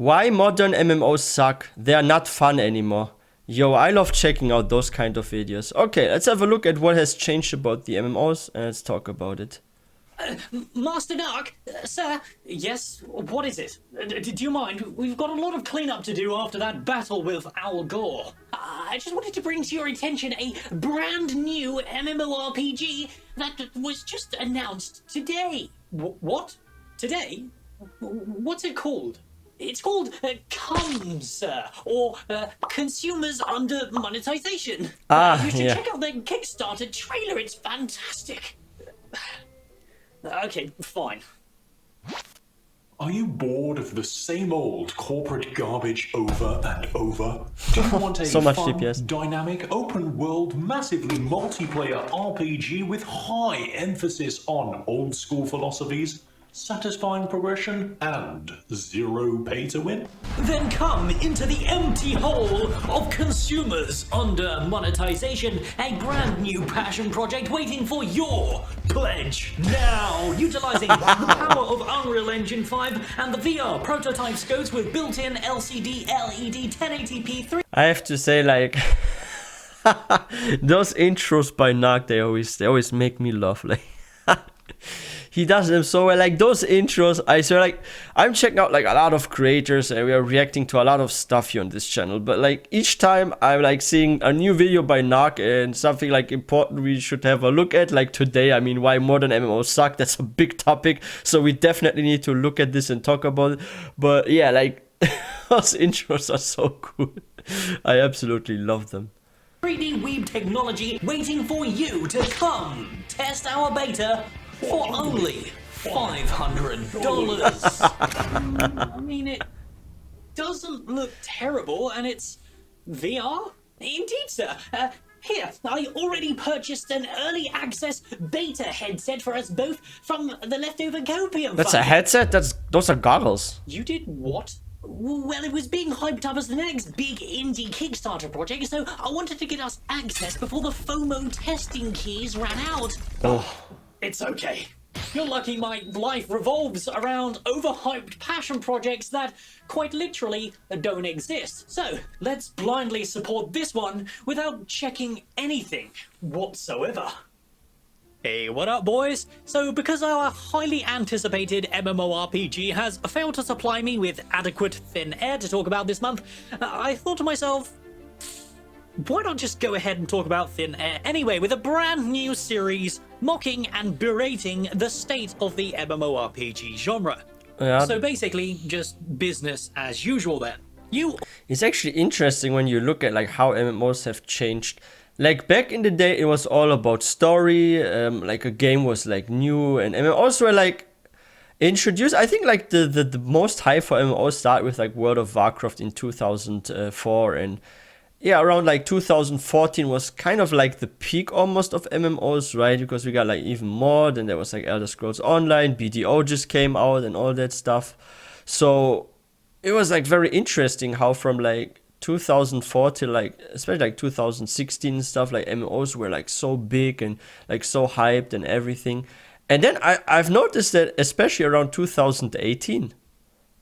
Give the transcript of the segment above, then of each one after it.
Why modern MMOs suck? They are not fun anymore. Yo, I love checking out those kind of videos. Okay, let's have a look at what has changed about the MMOs and let's talk about it. Master Narc, sir, yes, what is it? Do you mind? We've got a lot of cleanup to do after that battle with Al Gore. I just wanted to bring to your attention a brand new MMORPG that was just announced today. What? Today? What's it called? It's called Come, sir, or Consumers Under Monetization. You should check out the Kickstarter trailer, it's fantastic. Okay, fine. Are you bored of the same old corporate garbage over and over? Do you want a so much fun, DPS. dynamic, open-world, massively multiplayer RPG with high emphasis on old-school philosophies, satisfying progression, and zero pay-to-win? Then come into the empty hole of Consumers Under Monetization, a brand new passion project waiting for your pledge now, utilizing the power of Unreal Engine 5 and the VR prototype scopes with built-in LCD LED 1080p 3. I have to say, like, those intros by Narc, they always make me laugh. Like, he does them so well. Like those intros, I swear, like I'm checking out like a lot of creators and we are reacting to a lot of stuff here on this channel. But like each time I'm like seeing a new video by Narc and something like important we should have a look at. Like today, I mean, why modern MMOs suck. That's a big topic. So we definitely need to look at this and talk about it. But yeah, like those intros are so cool. I absolutely love them. 3D weeb technology waiting for you to come test our beta for only $500. I mean, it doesn't look terrible, and it's VR? Indeed, sir. Here, I already purchased an early access beta headset for us both from the leftover copium. That's a headset? Those are goggles. You did what? Well, it was being hyped up as the next big indie Kickstarter project, so I wanted to get us access before the FOMO testing keys ran out. Oh. It's okay. You're lucky my life revolves around overhyped passion projects that, quite literally, don't exist. So, let's blindly support this one without checking anything whatsoever. Hey, what up, boys? So, because our highly anticipated MMORPG has failed to supply me with adequate thin air to talk about this month, I thought to myself, why not just go ahead and talk about thin air anyway with a brand new series mocking and berating the state of the MMORPG genre. Yeah. So basically, just business as usual then. It's actually interesting when you look at like how MMOs have changed. Like back in the day, it was all about story, like a game was like new, and MMOs were like introduced. I think like the most hype for MMOs started with like World of Warcraft in 2004, and yeah, around like 2014 was kind of like the peak almost of MMOs, right? Because we got like even more, then there was like Elder Scrolls Online, BDO just came out and all that stuff. So it was like very interesting how from like 2004 till like, especially like 2016 and stuff, like MMOs were like so big and like so hyped and everything. And then I've noticed that especially around 2018,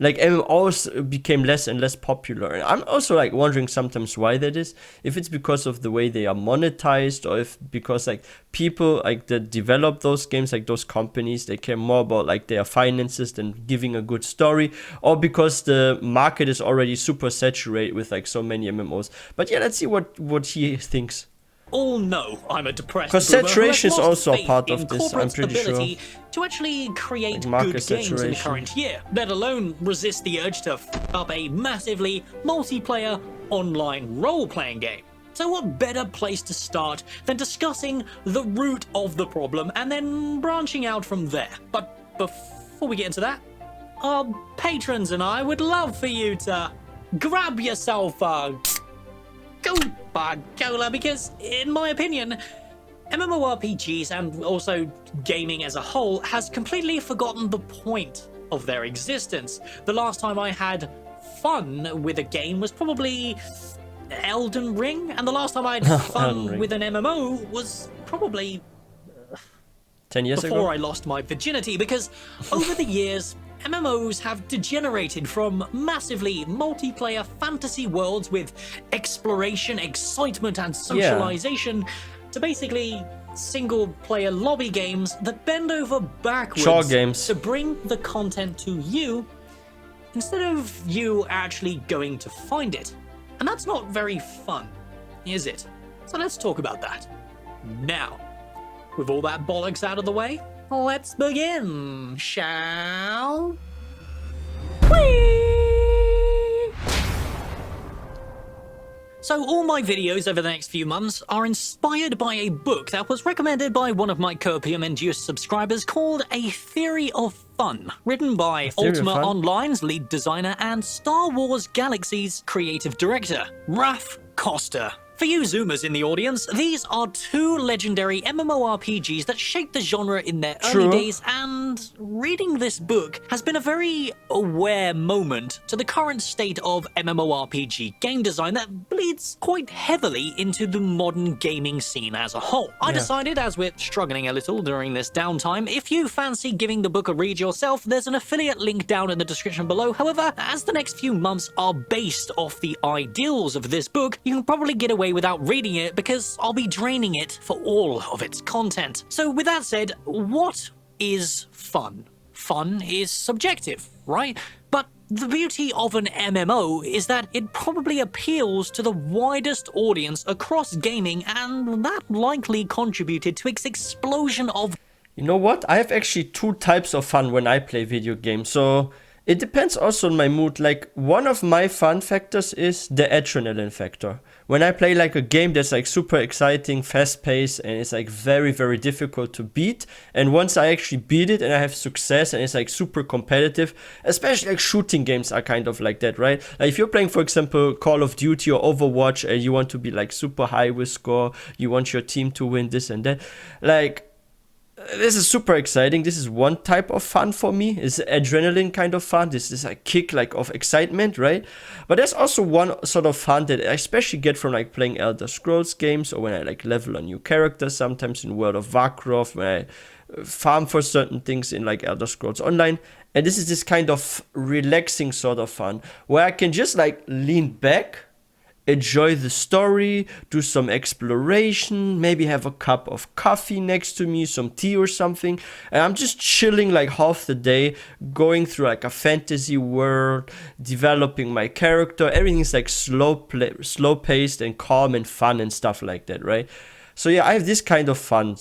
like MMOs became less and less popular. And I'm also like wondering sometimes why that is. If it's because of the way they are monetized, or if because like people like that develop those games, like those companies, they care more about like their finances than giving a good story, or because the market is already super saturated with like so many MMOs. But yeah, let's see what he thinks. All know I'm a depressed because saturation is also a part of this, I'm pretty sure. To actually create like good games in the current year, let alone resist the urge to f up a massively multiplayer online role-playing game. So what better place to start than discussing the root of the problem and then branching out from there. But before we get into that, our patrons and I would love for you to grab yourself a Coca-Cola, because in my opinion, MMORPGs and also gaming as a whole has completely forgotten the point of their existence. The last time I had fun with a game was probably Elden Ring, and the last time I had fun with an MMO was probably 10 years ago? Before I lost my virginity, because over the years, MMOs have degenerated from massively multiplayer fantasy worlds with exploration, excitement, and socialization to basically single-player lobby games that bend over backwards to bring the content to you instead of you actually going to find it. And that's not very fun, is it? So let's talk about that. Now, with all that bollocks out of the way, let's begin, shall we? So all my videos over the next few months are inspired by a book that was recommended by one of my copium-induced subscribers called A Theory of Fun, written by Ultima Online's lead designer and Star Wars Galaxy's creative director, Raph Costa. For you Zoomers in the audience, these are two legendary MMORPGs that shaped the genre in their early days, and reading this book has been a very aware moment to the current state of MMORPG game design that bleeds quite heavily into the modern gaming scene as a whole. I decided, as we're struggling a little during this downtime, if you fancy giving the book a read yourself, there's an affiliate link down in the description below. However, as the next few months are based off the ideals of this book, you can probably get away without reading it because I'll be draining it for all of its content. So with that said, what is fun? Fun is subjective, right? But the beauty of an MMO is that it probably appeals to the widest audience across gaming, and that likely contributed to its explosion of... You know what? I have actually two types of fun when I play video games, so it depends also on my mood. Like, one of my fun factors is the adrenaline factor. When I play like a game that's like super exciting, fast-paced, and it's like very, very difficult to beat, and once I actually beat it and I have success and it's like super competitive, especially like shooting games are kind of like that, right? Like if you're playing, for example, Call of Duty or Overwatch and you want to be like super high with score, you want your team to win this and that, like, this is super exciting. This is one type of fun for me. It's adrenaline kind of fun. This is a kick like of excitement, right? But there's also one sort of fun that I especially get from like playing Elder Scrolls games, or when I like level a new character, sometimes in World of Warcraft, when I farm for certain things in like Elder Scrolls Online. And this is this kind of relaxing sort of fun where I can just like lean back, enjoy the story, do some exploration, maybe have a cup of coffee next to me, some tea or something, and I'm just chilling like half the day, going through like a fantasy world, developing my character. Everything's like slow paced and calm and fun and stuff like that, right? So yeah, I have this kind of fun.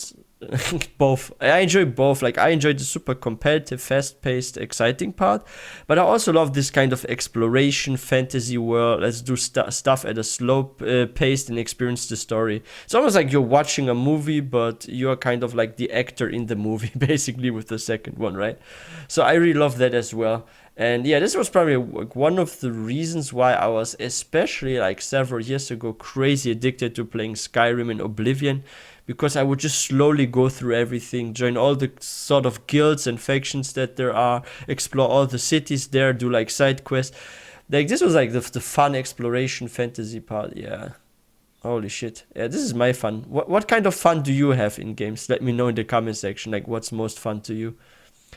Both. I enjoy both. Like, I enjoy the super competitive, fast-paced, exciting part, but I also love this kind of exploration, fantasy world. Let's do stuff at a slow pace and experience the story. It's almost like you're watching a movie, but you're kind of like the actor in the movie, basically, with the second one, right? So I really love that as well. And yeah, this was probably one of the reasons why I was, especially like several years ago, crazy addicted to playing Skyrim and Oblivion, because I would just slowly go through everything, join all the sort of guilds and factions that there are, explore all the cities there, do like side quests. Like, this was like the fun exploration fantasy part. Yeah, holy shit. Yeah, this is my fun. What kind of fun do you have in games? Let me know in the comment section, like, what's most fun to you.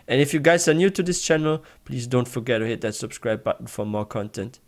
And if you guys are new to this channel, please don't forget to hit that subscribe button for more content.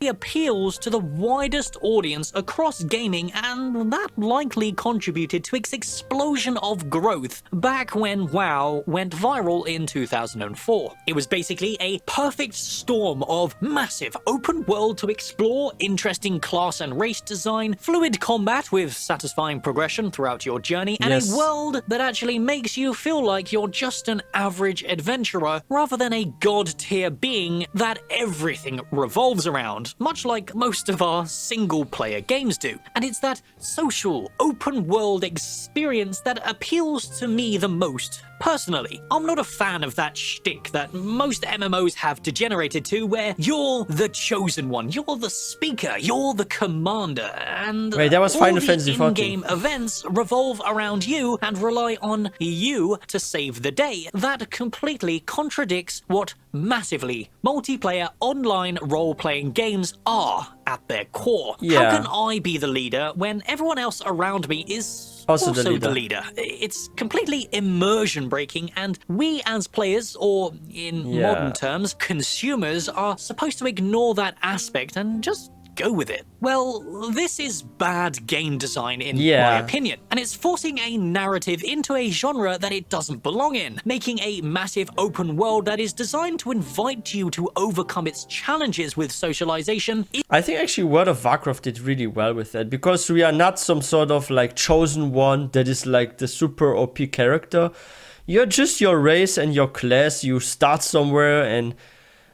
Appeals to the widest audience across gaming, and that likely contributed to its explosion of growth back when WoW went viral in 2004. It was basically a perfect storm of massive open world to explore, interesting class and race design, fluid combat with satisfying progression throughout your journey, and a world that actually makes you feel like you're just an average adventurer rather than a god-tier being that everything revolves around, much like most of our single-player games do. And it's that social, open-world experience that appeals to me the most. Personally, I'm not a fan of that shtick that most MMOs have degenerated to, where you're the chosen one, you're the speaker, you're the commander, and wait, that was Final Fantasy XIV. In-game events revolve around you and rely on you to save the day. That completely contradicts what massively multiplayer online role-playing games are at their core. Yeah. How can I be the leader when everyone else around me is Also also the leader. It's completely immersion breaking, and we as players, or in Yeah. modern terms, consumers, are supposed to ignore that aspect and just go with it. Well, this is bad game design in my opinion, and it's forcing a narrative into a genre that it doesn't belong in, making a massive open world that is designed to invite you to overcome its challenges with socialization. I think actually World of Warcraft did really well with that, because we are not some sort of like chosen one that is like the super OP character. You're just your race and your class. You start somewhere, and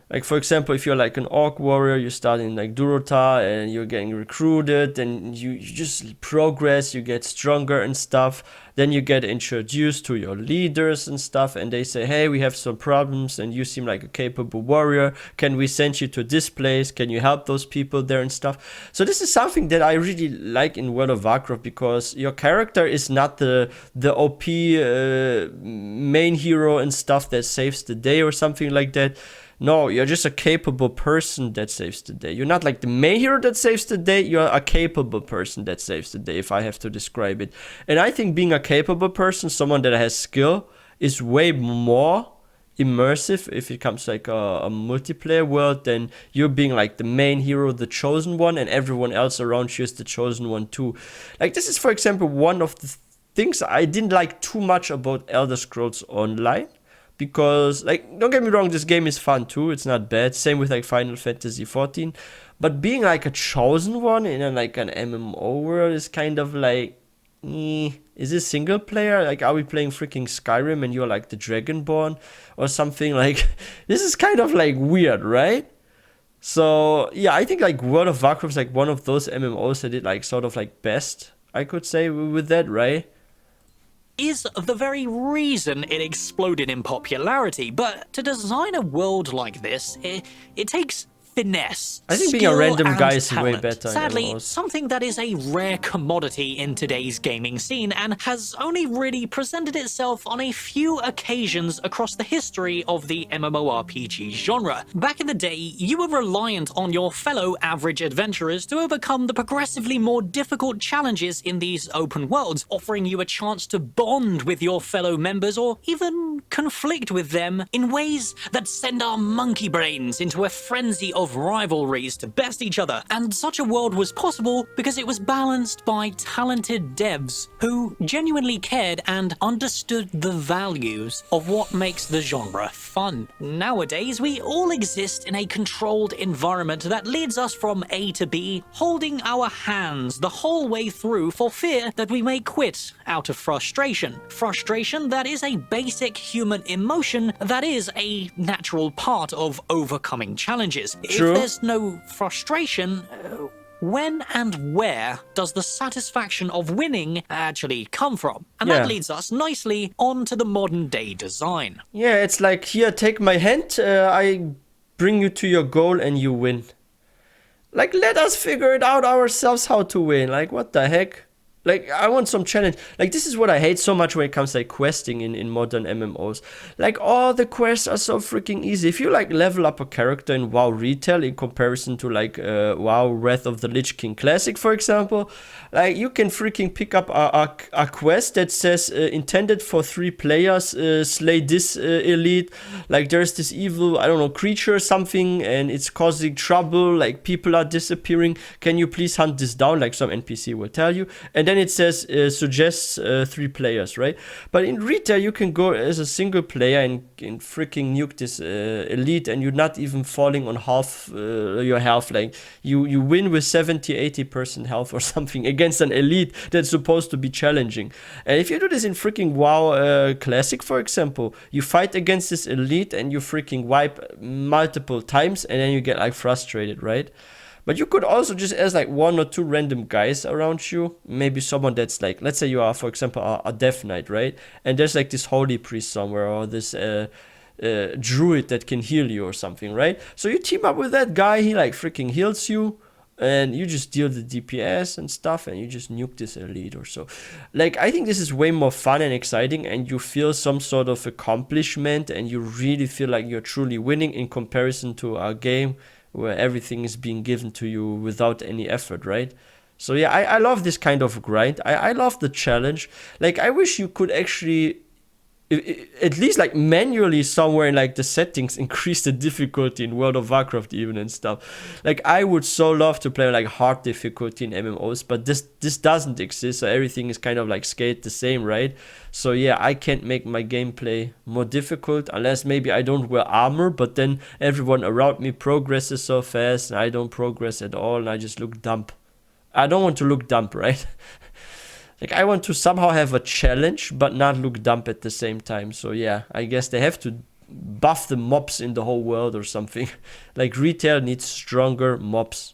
like, for example, if you're like an orc warrior, you start in like Durota and you're getting recruited, and you just progress, you get stronger and stuff. Then you get introduced to your leaders and stuff, and they say, hey, we have some problems and you seem like a capable warrior. Can we send you to this place? Can you help those people there and stuff? So this is something that I really like in World of Warcraft, because your character is not the OP main hero and stuff that saves the day or something like that. No, you're just a capable person that saves the day. You're not like the main hero that saves the day. You're a capable person that saves the day, if I have to describe it. And I think being a capable person, someone that has skill, is way more immersive if it comes to like a multiplayer world than you being like the main hero, the chosen one, and everyone else around you is the chosen one too. Like, this is, for example, one of the things I didn't like too much about Elder Scrolls Online. Because, like, don't get me wrong, this game is fun too, it's not bad. Same with like Final Fantasy XIV. But being like a chosen one in like an MMO world is kind of like, is this single player? Like, are we playing freaking Skyrim and you're like the Dragonborn or something? Like, this is kind of like weird, right? So yeah, I think like World of Warcraft is like one of those MMOs that did like sort of like best, I could say, with that, right? Is the very reason it exploded in popularity, but to design a world like this, it takes finesse. I think being a random guy is way better. Sadly, something that is a rare commodity in today's gaming scene and has only really presented itself on a few occasions across the history of the MMORPG genre. Back in the day, you were reliant on your fellow average adventurers to overcome the progressively more difficult challenges in these open worlds, offering you a chance to bond with your fellow members or even conflict with them in ways that send our monkey brains into a frenzy of rivalries to best each other. And such a world was possible because it was balanced by talented devs who genuinely cared and understood the values of what makes the genre fun. Nowadays, we all exist in a controlled environment that leads us from A to B, holding our hands the whole way through for fear that we may quit out of frustration. Frustration that is a basic human emotion that is a natural part of overcoming challenges. True. If there's no frustration, when and where does the satisfaction of winning actually come from? And that leads us nicely on to the modern day design. Yeah, it's like, here, take my hand, I bring you to your goal and you win. Like, let us figure it out ourselves how to win. Like, what the heck? Like, I want some challenge. Like, this is what I hate so much when it comes to like questing in modern MMOs. Like, all the quests are so freaking easy. If you like level up a character in WoW Retail in comparison to like WoW Wrath of the Lich King Classic, for example, like, you can freaking pick up a quest that says intended for 3 players, slay this elite. Like, there's this evil, I don't know, creature or something, and it's causing trouble. Like, people are disappearing. Can you please hunt this down? Like, some NPC will tell you. And then it says suggests 3 players, right? But in retail, you can go as a single player and freaking nuke this elite, and you're not even falling on half your health. Like, you win with 70-80% health or something against an elite that's supposed to be challenging. And if you do this in freaking WoW Classic, for example, you fight against this elite and you freaking wipe multiple times, and then you get like frustrated, right? But you could also just ask like 1 or 2 random guys around you. Maybe someone that's like, let's say you are, for example, a Death Knight, right? And there's like this holy priest somewhere, or this druid that can heal you or something, right? So you team up with that guy, he like freaking heals you, and you just deal the DPS and stuff, and you just nuke this elite or so. Like, I think this is way more fun and exciting, and you feel some sort of accomplishment, and you really feel like you're truly winning in comparison to a game where everything is being given to you without any effort, right? So yeah, I love this kind of grind. I love the challenge. Like, I wish you could actually at least like manually somewhere in like the settings increase the difficulty in World of Warcraft even and stuff. Like, I would so love to play like hard difficulty in MMOs, but this doesn't exist, so everything is kind of like scaled the same, right? So yeah, I can't make my gameplay more difficult unless maybe I don't wear armor, but then everyone around me progresses so fast and I don't progress at all and I just look dumb. I don't want to look dumb, right? Like, I want to somehow have a challenge, but not look dumb at the same time. So yeah, I guess they have to buff the mobs in the whole world or something. Like, retail needs stronger mobs.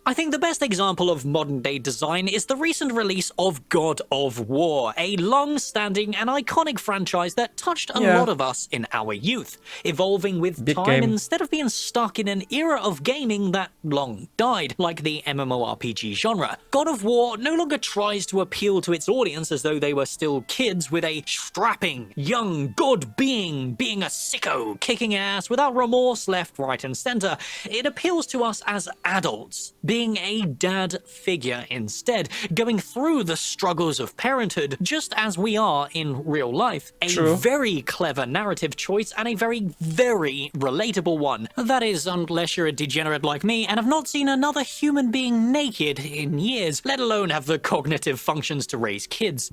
I think the best example of modern-day design is the recent release of God of War, a long-standing and iconic franchise that touched a lot of us in our youth, evolving with Big time game. instead of being stuck in an era of gaming that long died, like the MMORPG genre. God of War no longer tries to appeal to its audience as though they were still kids with a strapping, young god being a sicko, kicking ass without remorse left, right, and center. It appeals to us as adults, being a dad figure instead, going through the struggles of parenthood just as we are in real life. A very clever narrative choice and a very, very relatable one. That is, unless you're a degenerate like me and have not seen another human being naked in years, let alone have the cognitive functions to raise kids.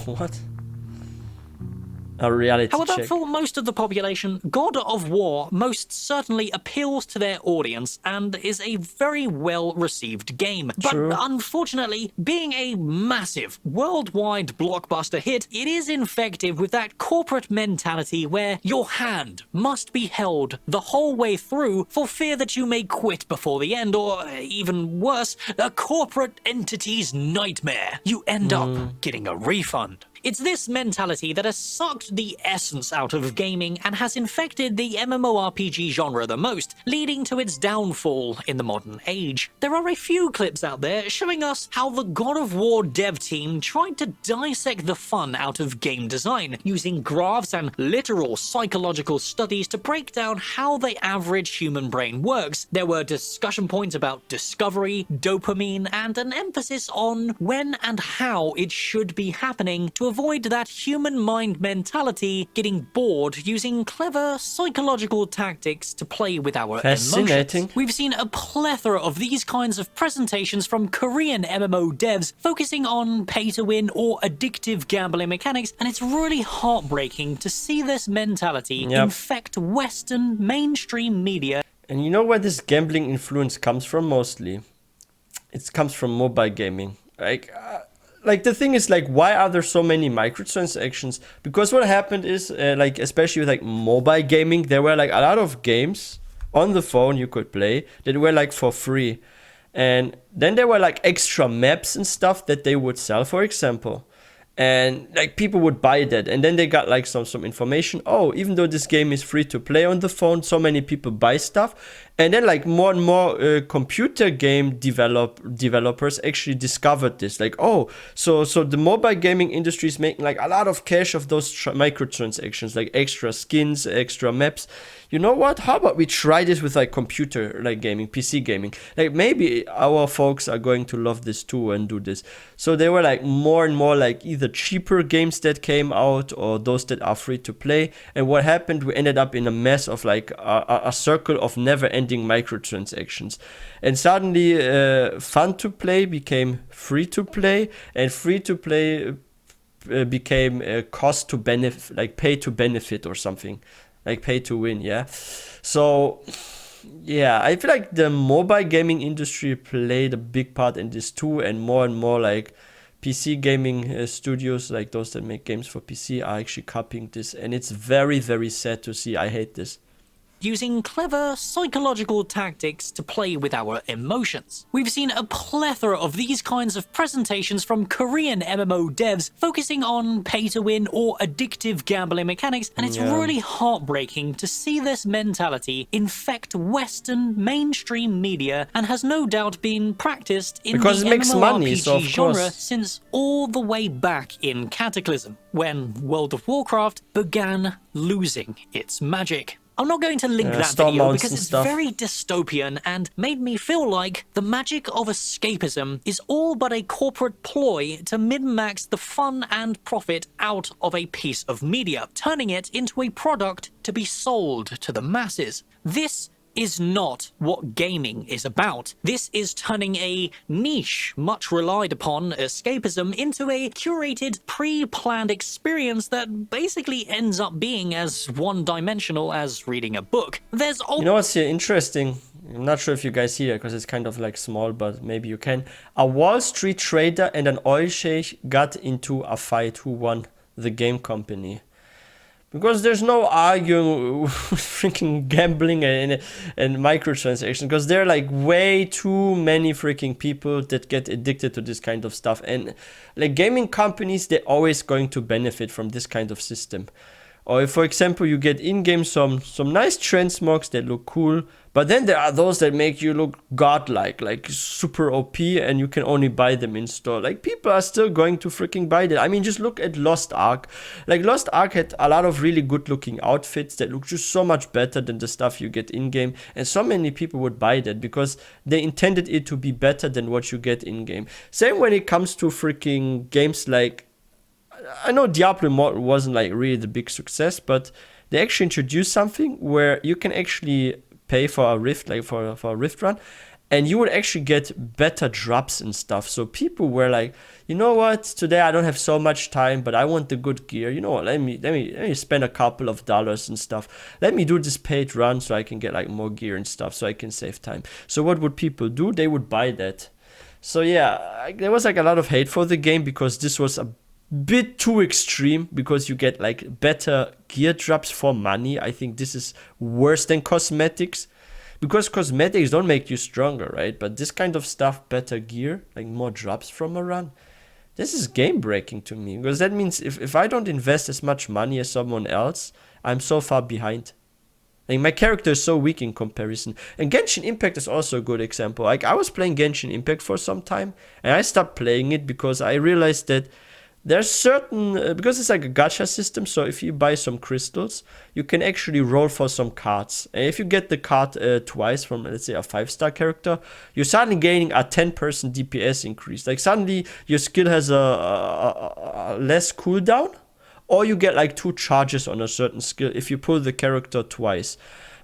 What? A reality However, check. for most of the population, God of War most certainly appeals to their audience and is a very well-received game. But unfortunately, being a massive, worldwide blockbuster hit, it is infected with that corporate mentality where your hand must be held the whole way through for fear that you may quit before the end, or even worse, a corporate entity's nightmare. You end up getting a refund. It's this mentality that has sucked the essence out of gaming and has infected the MMORPG genre the most, leading to its downfall in the modern age. There are a few clips out there showing us how the God of War dev team tried to dissect the fun out of game design, using graphs and literal psychological studies to break down how the average human brain works. There were discussion points about discovery, dopamine, and an emphasis on when and how it should be happening to avoid that human mind mentality getting bored using clever psychological tactics to play with our Fascinating. emotions. We've seen a plethora of these kinds of presentations from Korean MMO devs focusing on pay-to-win or addictive gambling mechanics, and it's really heartbreaking to see this mentality infect Western mainstream media. And you know where this gambling influence comes from mostly? It comes from mobile gaming. Like the thing is, like, why are there so many microtransactions? Because what happened is, like, especially with like mobile gaming, there were like a lot of games on the phone you could play that were like for free. And then there were like extra maps and stuff that they would sell, for example. And like people would buy that, and then they got like some information. Oh, even though this game is free to play on the phone, so many people buy stuff. And then like more and more computer game developers actually discovered this. Like, oh, so the mobile gaming industry is making like a lot of cash of those microtransactions, like extra skins, extra maps. You know what? How about we try this with like computer like gaming, PC gaming? Like maybe our folks are going to love this too and do this. So there were like more and more like either cheaper games that came out or those that are free to play. And what happened? We ended up in a mess of like a circle of never-ending microtransactions. And suddenly fun to play became free to play, and free to play became cost to benefit, like pay to benefit or something. Like pay to win, yeah. So, yeah, I feel like the mobile gaming industry played a big part in this too, and more like PC gaming studios, like those that make games for PC, are actually copying this, and it's very, very sad to see. I hate this. using clever psychological tactics to play with our emotions. We've seen a plethora of these kinds of presentations from Korean MMO devs focusing on pay-to-win or addictive gambling mechanics, and it's really heartbreaking to see this mentality infect Western mainstream media, and has no doubt been practiced in Because the it makes MMORPG money, so of genre course. since all the way back in Cataclysm, when World of Warcraft began losing its magic. I'm not going to link that Storm video mounts because and it's stuff. very dystopian and made me feel like the magic of escapism is all but a corporate ploy to min-max the fun and profit out of a piece of media, turning it into a product to be sold to the masses. This is not what gaming is about. This is turning a niche, much relied upon escapism into a curated, pre-planned experience that basically ends up being as one-dimensional as reading a book. There's You know what's here interesting? I'm not sure if you guys see it because it's kind of like small, but maybe you can. A Wall Street trader and an oil sheikh got into a fight. Who won? The game company. Because there's no arguing with freaking gambling and microtransactions, because there are like way too many freaking people that get addicted to this kind of stuff. And like gaming companies, they're always going to benefit from this kind of system. Or if, for example, you get in-game some nice transmogs that look cool, but then there are those that make you look godlike, like super OP, and you can only buy them in store. Like, people are still going to freaking buy that. I mean, just look at Lost Ark. Like, Lost Ark had a lot of really good-looking outfits that look just so much better than the stuff you get in-game, and so many people would buy that because they intended it to be better than what you get in-game. Same when it comes to freaking games like, I know Diablo Immortal wasn't like really the big success, but they actually introduced something where you can actually pay for a rift, like for a rift run, and you would actually get better drops and stuff. So people were like, you know what, today I don't have so much time, but I want the good gear. You know what, let me spend a couple of dollars and stuff. Let me do this paid run so I can get like more gear and stuff, so I can save time. So what would people do? They would buy that. So yeah, there was like a lot of hate for the game because this was a bit too extreme, because you get like better gear drops for money. I think this is worse than cosmetics, because cosmetics don't make you stronger, right? But this kind of stuff, better gear, like more drops from a run, this is game breaking to me, because that means if I don't invest as much money as someone else, I'm so far behind. Like, my character is so weak in comparison. And Genshin Impact is also a good example. Like, I was playing Genshin Impact for some time, and I stopped playing it because I realized that there's certain, because it's like a gacha system, so if you buy some crystals, you can actually roll for some cards. And if you get the card twice from, let's say, a 5-star character, you're suddenly gaining a 10% DPS increase. Like, suddenly your skill has a less cooldown, or you get like 2 charges on a certain skill if you pull the character twice.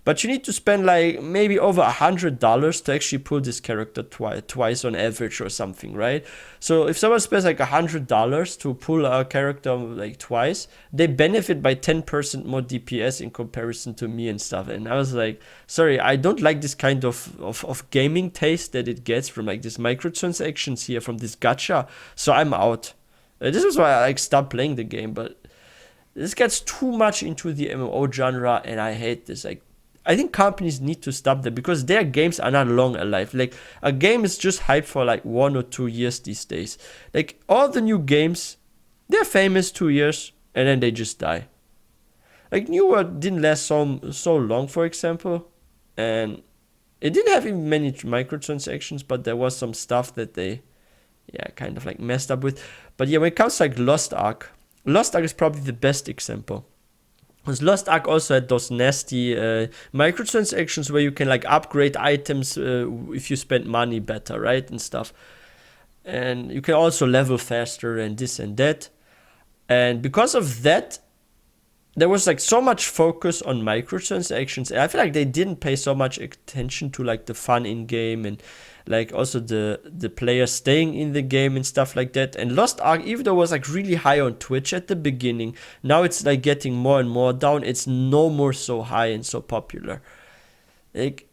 But you need to spend like maybe over $100 to actually pull this character twice on average or something, right? So if someone spends like $100 to pull a character like twice, they benefit by 10% more DPS in comparison to me and stuff. And I was like, sorry, I don't like this kind of gaming taste that it gets from like these microtransactions here, from this gacha. So I'm out. This is why I like stopped playing the game, but this gets too much into the MMO genre, and I hate this. Like, I think companies need to stop that, because their games are not long alive. Like, a game is just hyped for like 1 or 2 years these days. Like, all the new games, they're famous 2 years and then they just die. Like, New World didn't last so long, for example, and it didn't have even many microtransactions, but there was some stuff that they kind of like messed up with. But yeah, when it comes to like Lost Ark is probably the best example. Because Lost Ark also had those nasty microtransactions where you can like upgrade items if you spend money better, right, and stuff. And you can also level faster and this and that. And because of that, there was like so much focus on microtransactions. And I feel like they didn't pay so much attention to like the fun in game, and like also the players staying in the game and stuff like that. And Lost Ark, even though it was like really high on Twitch at the beginning, now it's like getting more and more down. It's no more so high and so popular. Like,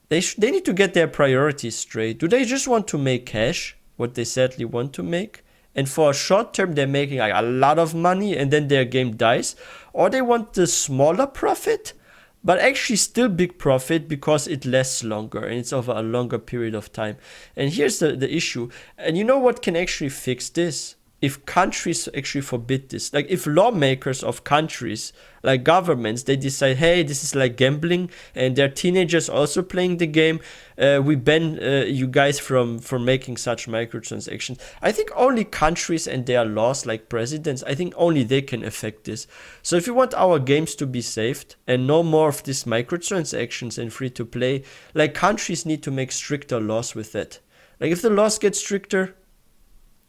they need to get their priorities straight. Do they just want to make cash, what they sadly want to make, and for a short term they're making like a lot of money and then their game dies? Or they want the smaller profit but actually still big profit because it lasts longer and it's over a longer period of time. And here's the issue. And you know what can actually fix this? If countries actually forbid this, like if lawmakers of countries, like governments, they decide, hey, this is like gambling and there are teenagers also playing the game, we ban you guys from making such microtransactions. I think only countries and their laws, like presidents, I think only they can affect this. So if you want our games to be saved and no more of these microtransactions and free to play, like countries need to make stricter laws with that. Like if the laws get stricter,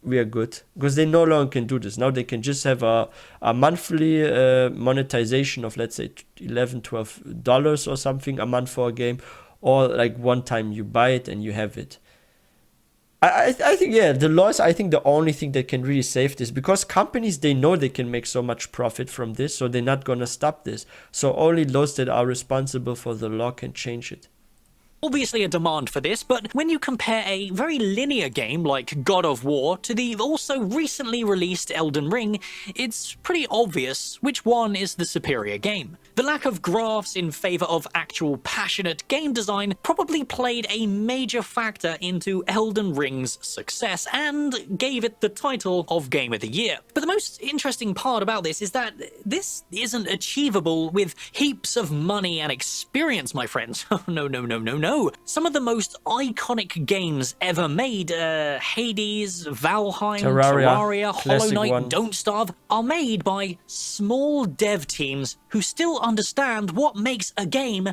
we are good, because they no longer can do this. Now they can just have a monthly monetization of, let's say, $11-12 or something a month for a game, or like one time you buy it and you have it. I think, yeah, the law is, I think, the only thing that can really save this, because companies, they know they can make so much profit from this, so they're not gonna stop this. So only those that are responsible for the law can change it. Obviously a demand for this, but when you compare a very linear game like God of War to the also recently released Elden Ring, it's pretty obvious which one is the superior game. The lack of graphs in favor of actual passionate game design probably played a major factor into Elden Ring's success and gave it the title of Game of the Year. But the most interesting part about this is that this isn't achievable with heaps of money and experience, my friends. No. Some of the most iconic games ever made, Hades, Valheim, Terraria, Hollow Knight, Don't Starve, are made by small dev teams who still understand what makes a game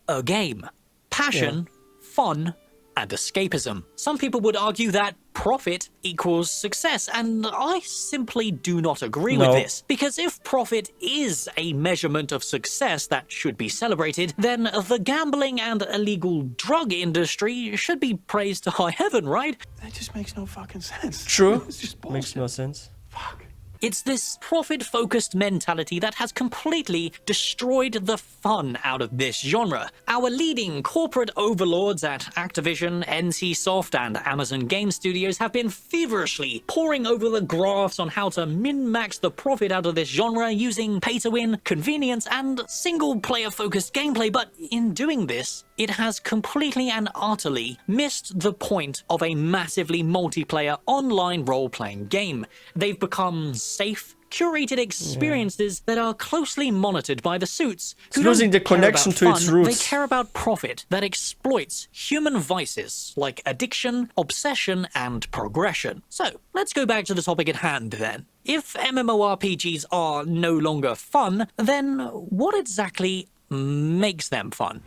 a game. Passion, fun, and escapism. Some people would argue that profit equals success, and I simply do not agree with this. Because if profit is a measurement of success that should be celebrated, then the gambling and illegal drug industry should be praised to high heaven, right? That just makes no fucking sense. True. It's just Makes bullshit. no sense. Fuck. It's this profit-focused mentality that has completely destroyed the fun out of this genre. Our leading corporate overlords at Activision, NCSoft, and Amazon Game Studios have been feverishly poring over the graphs on how to min-max the profit out of this genre using pay-to-win, convenience, and single-player-focused gameplay, but in doing this, it has completely and utterly missed the point of a massively multiplayer online role-playing game. They've become safe, curated experiences that are closely monitored by the suits. It's losing the connection to its roots. They care about profit that exploits human vices like addiction, obsession, and progression. So, let's go back to the topic at hand then. If MMORPGs are no longer fun, then what exactly makes them fun?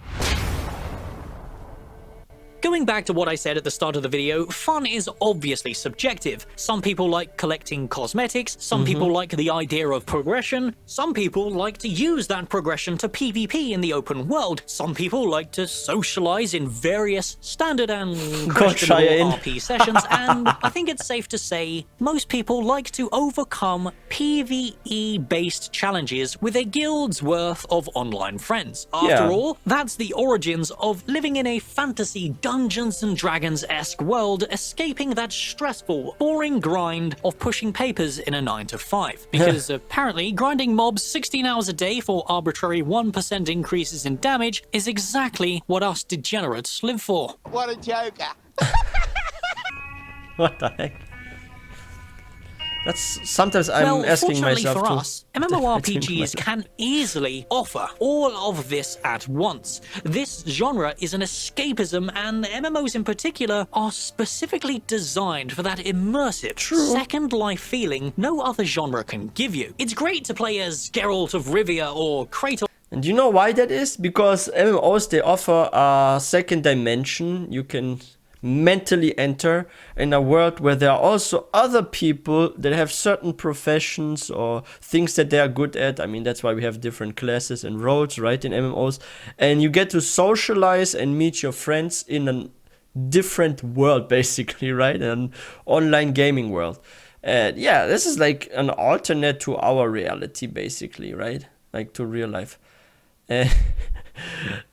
Going back to what I said at the start of the video, fun is obviously subjective. Some people like collecting cosmetics, some people like the idea of progression, some people like to use that progression to PvP in the open world, some people like to socialize in various standard and questionable RP sessions, and I think it's safe to say most people like to overcome PvE-based challenges with a guild's worth of online friends. After all, that's the origins of living in a fantasy Dungeons and Dragons-esque world, escaping that stressful, boring grind of pushing papers in a 9 to 5. Because apparently, grinding mobs 16 hours a day for arbitrary 1% increases in damage is exactly what us degenerates live for. What a joker. What the heck? That's sometimes I'm asking myself for us, MMORPGs can easily offer all of this at once. This genre is an escapism, and MMOs in particular are specifically designed for that immersive, second life feeling no other genre can give you. It's great to play as Geralt of Rivia or Kratos. And you know why that is? Because MMOs, they offer a second dimension you can mentally enter in a world where there are also other people that have certain professions or things that they are good at. I mean, that's why we have different classes and roles, right, in MMOs. And you get to socialize and meet your friends in a different world, basically, right? An online gaming world. And yeah, this is like an alternate to our reality, basically, right? Like to real life. There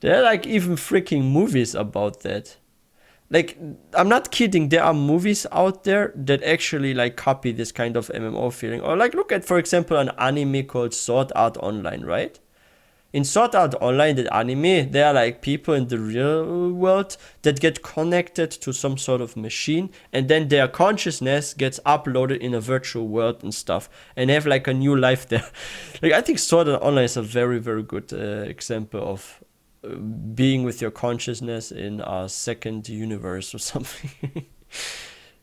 are like even freaking movies about that. Like, I'm not kidding, there are movies out there that actually like copy this kind of MMO feeling. Or like look at, for example, an anime called Sword Art Online, right? In Sword Art Online, that anime, there are like people in the real world that get connected to some sort of machine, and then their consciousness gets uploaded in a virtual world and stuff, and they have like a new life there. Like I think Sword Art Online is a very, very good example of being with your consciousness in a second universe or something.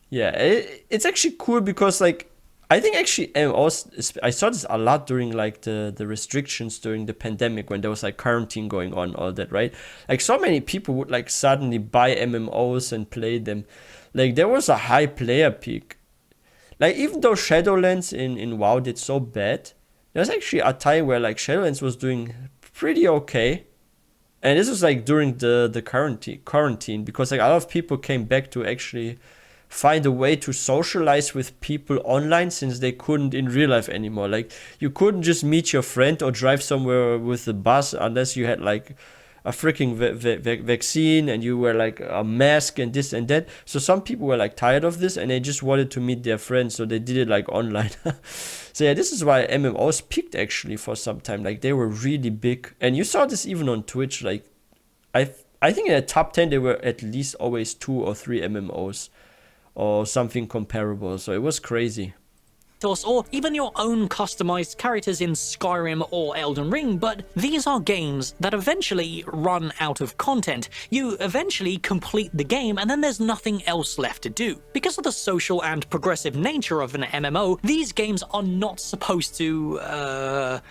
Yeah, it's actually cool because like I think actually MMOs, I saw this a lot during like the restrictions during the pandemic when there was like quarantine going on, all that, right? Like so many people would like suddenly buy MMOs and play them. Like there was a high player peak. Like even though Shadowlands in WoW did so bad, there was actually a time where like Shadowlands was doing pretty okay. And this was like during the quarantine because like a lot of people came back to actually find a way to socialize with people online since they couldn't in real life anymore. Like you couldn't just meet your friend or drive somewhere with the bus unless you had like a freaking vaccine and you were like a mask and this and that. So some people were like tired of this and they just wanted to meet their friends, so they did it like online. So yeah, this is why MMOs peaked actually for some time. Like they were really big, and you saw this even on Twitch. Like I think in the top 10 there were at least always 2 or 3 MMOs or something comparable, so it was crazy. Or even your own customized characters in Skyrim or Elden Ring, but these are games that eventually run out of content. You eventually complete the game and then there's nothing else left to do. Because of the social and progressive nature of an MMO, these games are not supposed to, how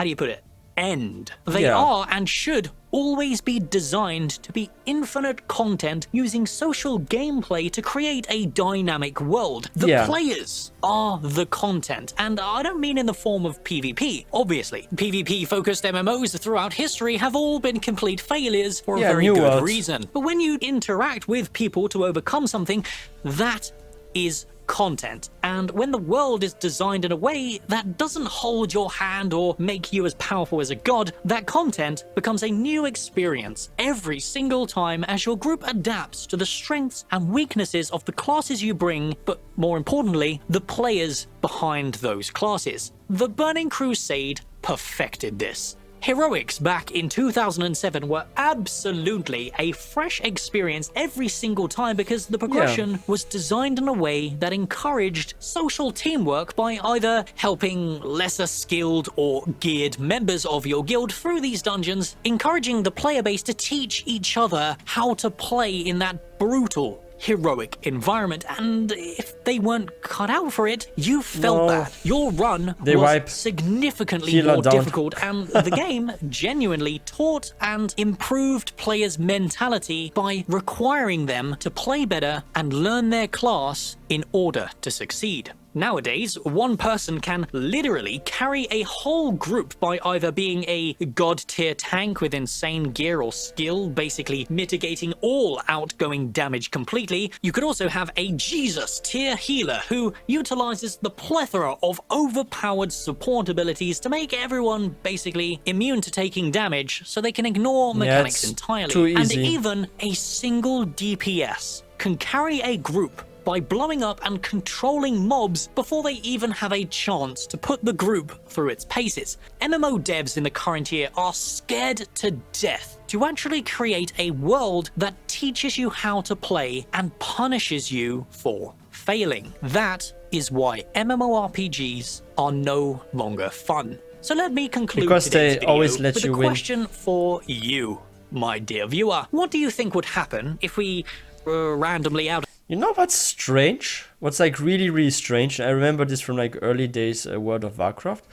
do you put it? End. They are and should always be designed to be infinite content using social gameplay to create a dynamic world. The players are the content, and I don't mean in the form of PvP. Obviously, PvP-focused MMOs throughout history have all been complete failures for a very good reason. But when you interact with people to overcome something, that is content. And when the world is designed in a way that doesn't hold your hand or make you as powerful as a god, that content becomes a new experience every single time as your group adapts to the strengths and weaknesses of the classes you bring, but more importantly, the players behind those classes. The Burning Crusade perfected this. Heroics back in 2007 were absolutely a fresh experience every single time because the progression was designed in a way that encouraged social teamwork by either helping lesser skilled or geared members of your guild through these dungeons, encouraging the player base to teach each other how to play in that brutal, heroic environment, and if they weren't cut out for it, you felt that. Your run was significantly more difficult, and the game genuinely taught and improved players' mentality by requiring them to play better and learn their class in order to succeed. Nowadays, one person can literally carry a whole group by either being a god-tier tank with insane gear or skill, basically mitigating all outgoing damage completely. You could also have a Jesus-tier healer who utilizes the plethora of overpowered support abilities to make everyone basically immune to taking damage so they can ignore mechanics entirely. And even a single DPS can carry a group by blowing up and controlling mobs before they even have a chance to put the group through its paces. MMO devs in the current year are scared to death to actually create a world that teaches you how to play and punishes you for failing. That is why MMORPGs are no longer fun. So let me conclude today's video with a question for you, my dear viewer. What do you think would happen if we randomly out... You know what's strange? What's like really, really strange? I remember this from like early days World of Warcraft.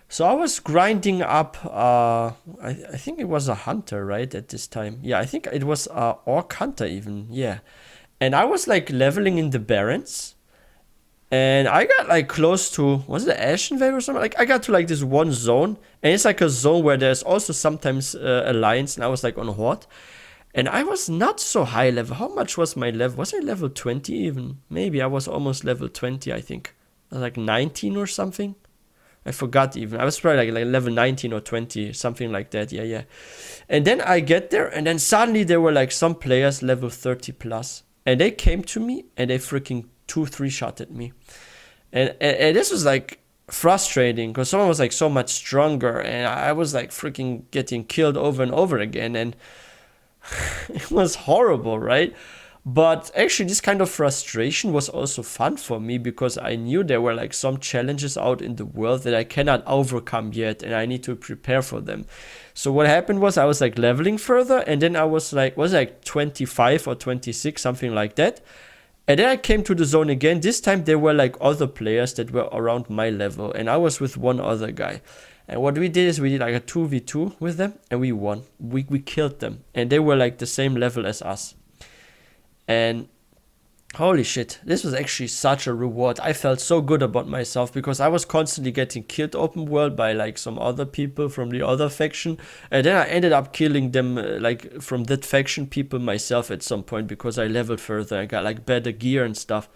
So I was grinding up, I think it was a hunter, right, at this time. Yeah, I think it was Orc Hunter even, yeah. And I was like leveling in the Barrens. And I got like close to, was it Ashenvale or something? Like I got to like this one zone. And it's like a zone where there's also sometimes Alliance. And I was like on Horde. And I was not so high level. How much was my level? Was I level 20 even? Maybe I was almost level 20, I think. I was like 19 or something. I forgot even. I was probably like level 19 or 20, something like that. Yeah. And then I get there, and then suddenly there were like some players level 30 plus. And they came to me, and they freaking 2-3 shot at me. And this was like frustrating because someone was like so much stronger and I was like freaking getting killed over and over again, and it was horrible, right? But actually this kind of frustration was also fun for me because I knew there were like some challenges out in the world that I cannot overcome yet and I need to prepare for them. So what happened was I was like leveling further, and then I was like 25 or 26, something like that. And then I came to the zone again. This time there were like other players that were around my level, and I was with one other guy. And what we did is we did like a 2v2 with them, and we won. We killed them, and they were like the same level as us. And holy shit, this was actually such a reward. I felt so good about myself because I was constantly getting killed open world by like some other people from the other faction, and then I ended up killing them like from that faction people myself at some point because I leveled further and got like better gear and stuff.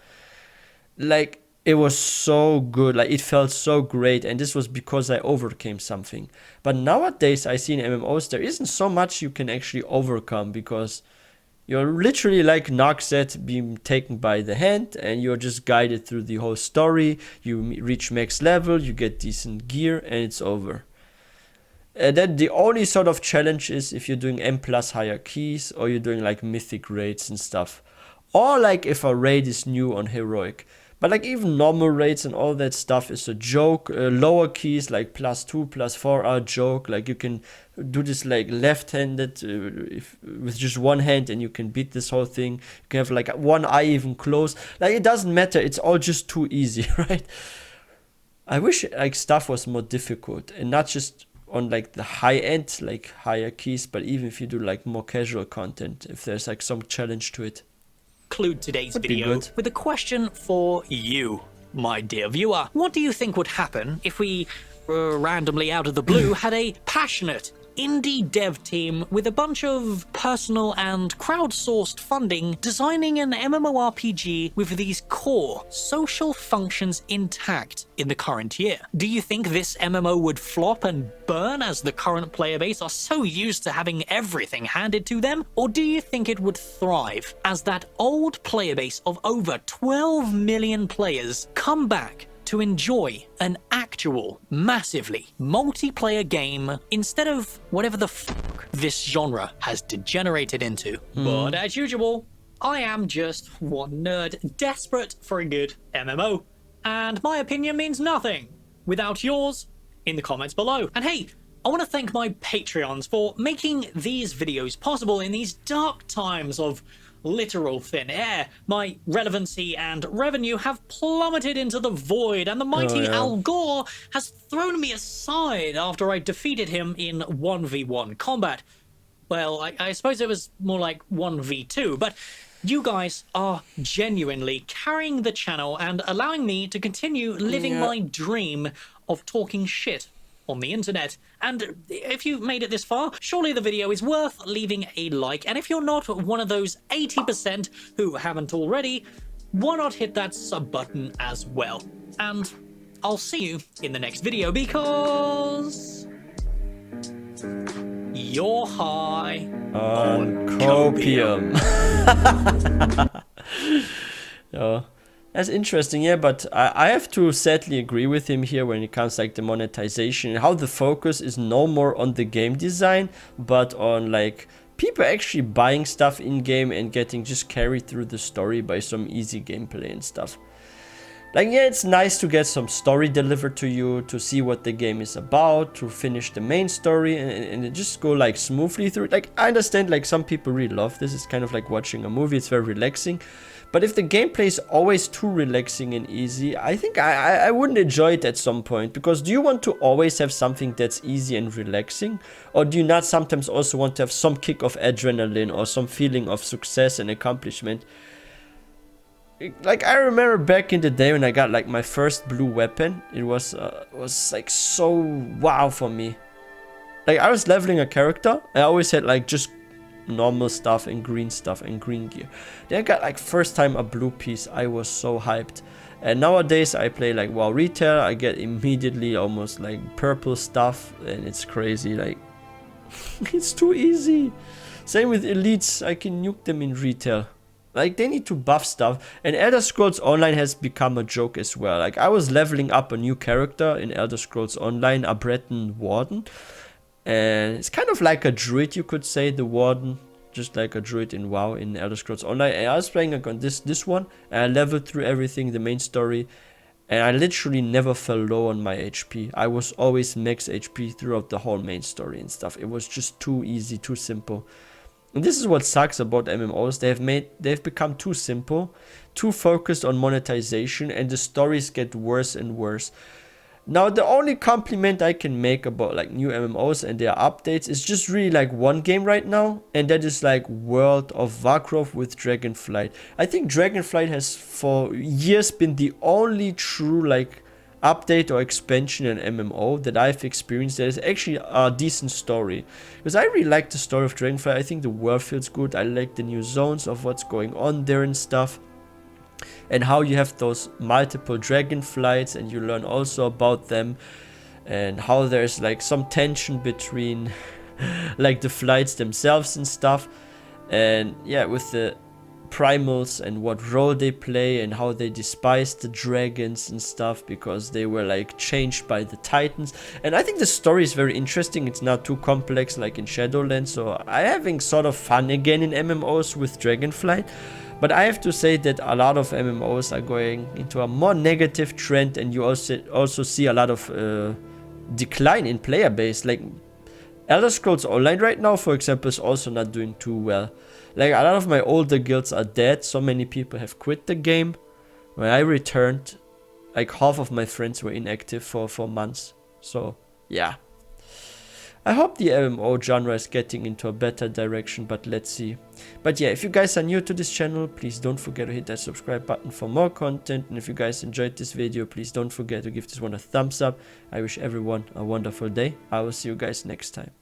Like it was so good, like it felt so great, and this was because I overcame something. But nowadays I see in MMOs there isn't so much you can actually overcome because you're literally, like Narc said, being taken by the hand, and you're just guided through the whole story. You reach max level, you get decent gear, and it's over. And then the only sort of challenge is if you're doing M plus higher keys, or you're doing like mythic raids and stuff. Or like if a raid is new on heroic. But like even normal raids and all that stuff is a joke. Lower keys like +2, +4 are a joke. Like you can do this like left-handed with just one hand, and you can beat this whole thing. You can have like one eye even closed. Like it doesn't matter. It's all just too easy, right? I wish like stuff was more difficult and not just on like the high end, like higher keys, but even if you do like more casual content, if there's like some challenge to it. Conclude today's Would be video good. with a question for you, my dear viewer. What do you think would happen if we, randomly out of the blue, had a passionate indie dev team with a bunch of personal and crowdsourced funding designing an MMORPG with these core social functions intact in the current year? Do you think this MMO would flop and burn as the current player base are so used to having everything handed to them? Or do you think it would thrive as that old player base of over 12 million players come back to enjoy an actual, massively multiplayer game instead of whatever the fuck this genre has degenerated into? But as usual, I am just one nerd desperate for a good MMO, and my opinion means nothing without yours in the comments below. And hey, I want to thank my Patreons for making these videos possible in these dark times of literal thin air. My relevancy and revenue have plummeted into the void, and the mighty Al Gore has thrown me aside after I defeated him in 1v1 combat. Well, I suppose it was more like 1v2, but you guys are genuinely carrying the channel and allowing me to continue living my dream of talking shit on the internet. And if you made it this far, surely the video is worth leaving a like. And if you're not one of those 80% who haven't already, why not hit that sub button as well? And I'll see you in the next video because you're high on copium. Yeah. That's interesting, yeah, but I have to sadly agree with him here when it comes like the monetization, how the focus is no more on the game design, but on like people actually buying stuff in game and getting just carried through the story by some easy gameplay and stuff. Like, yeah, it's nice to get some story delivered to you, to see what the game is about, to finish the main story and it just go like smoothly through it. Like, I understand like some people really love this, it's kind of like watching a movie, it's very relaxing. But if the gameplay is always too relaxing and easy, I think I wouldn't enjoy it at some point. Because do you want to always have something that's easy and relaxing? Or do you not sometimes also want to have some kick of adrenaline or some feeling of success and accomplishment? Like, I remember back in the day when I got like my first blue weapon, it was like so wow for me. Like, I was leveling a character, I always had like just normal stuff and green gear. Then I got like first time a blue piece, I was so hyped. And nowadays I play like WoW Retail, I get immediately almost like purple stuff, and it's crazy, like it's too easy. Same with elites, I can nuke them in retail. Like, they need to buff stuff. And Elder Scrolls Online has become a joke as well. Like, I was leveling up a new character in Elder Scrolls Online, a Breton Warden. And it's kind of like a druid, you could say, the Warden. Just like a druid in WoW, in Elder Scrolls Online. And I was playing like on this one. And I leveled through everything, the main story. And I literally never fell low on my HP. I was always max HP throughout the whole main story and stuff. It was just too easy, too simple. And this is what sucks about MMOs. They've become too simple, too focused on monetization, and the stories get worse and worse. Now, the only compliment I can make about like new MMOs and their updates is just really like one game right now, and that is like World of Warcraft with Dragonflight. I think Dragonflight has for years been the only true like update or expansion in MMO that I've experienced that is actually a decent story. Because I really like the story of Dragonflight. I think the world feels good. I like the new zones of what's going on there and stuff. And how you have those multiple dragon flights and you learn also about them. And how there's like some tension between like the flights themselves and stuff. And yeah, with the primals and what role they play and how they despise the dragons and stuff because they were like changed by the titans. And I think the story is very interesting. It's not too complex like in Shadowlands, so I'm having sort of fun again in MMOs with Dragonflight. But I have to say that a lot of MMOs are going into a more negative trend, and you also see a lot of decline in player base. Like Elder Scrolls Online right now, for example, is also not doing too well. Like, a lot of my older guilds are dead. So many people have quit the game. When I returned, like half of my friends were inactive for months. So, yeah. I hope the MMO genre is getting into a better direction, but let's see. But yeah, if you guys are new to this channel, please don't forget to hit that subscribe button for more content. And if you guys enjoyed this video, please don't forget to give this one a thumbs up. I wish everyone a wonderful day. I will see you guys next time.